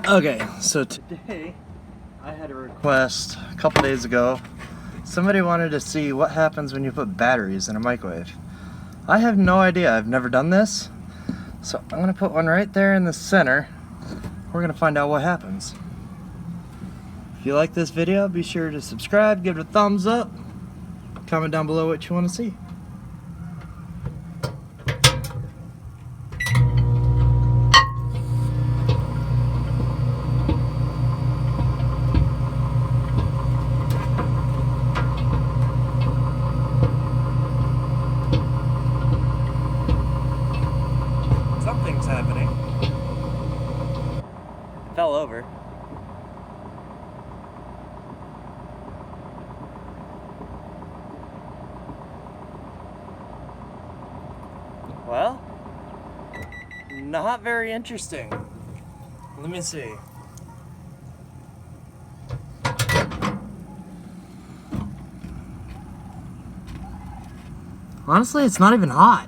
Okay, so today I had a request a couple days ago. Somebody wanted to see what happens when you put batteries in a microwave. I have no idea. I've never done this. So I'm going to put one right there in the center. We're going to find out what happens. If you like this video, be sure to subscribe, give it a thumbs up, comment down below what you want to see. Something's happening. It fell over. Well, not very interesting. Let me see. Honestly, it's not even hot.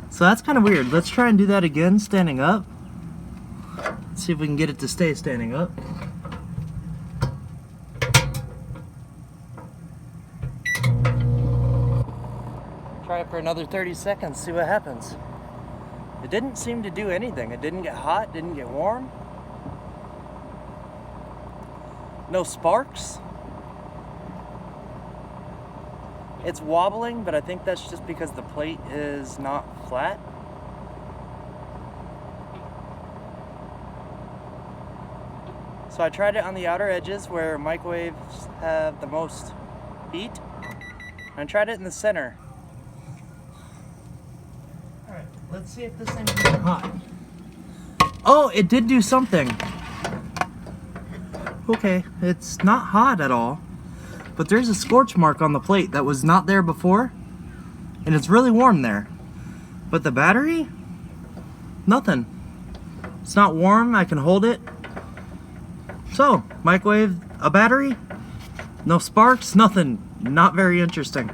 So that's kind of weird. Let's try and do that again, standing up. Let's see if we can get it to stay standing up. Try it for another 30 seconds, see what happens. It didn't seem to do anything. It didn't get hot, didn't get warm. No sparks. It's wobbling, but I think that's just because the plate is not flat. So I tried it on the outer edges where microwaves have the most heat. I tried it in the center. Alright, let's see if this thing's getting hot. Oh, it did do something. Okay, it's not hot at all. But there's a scorch mark on the plate that was not there before, and it's really warm there. But the battery? Nothing. It's not warm, I can hold it. So, microwave, a battery? No sparks, nothing. Not very interesting.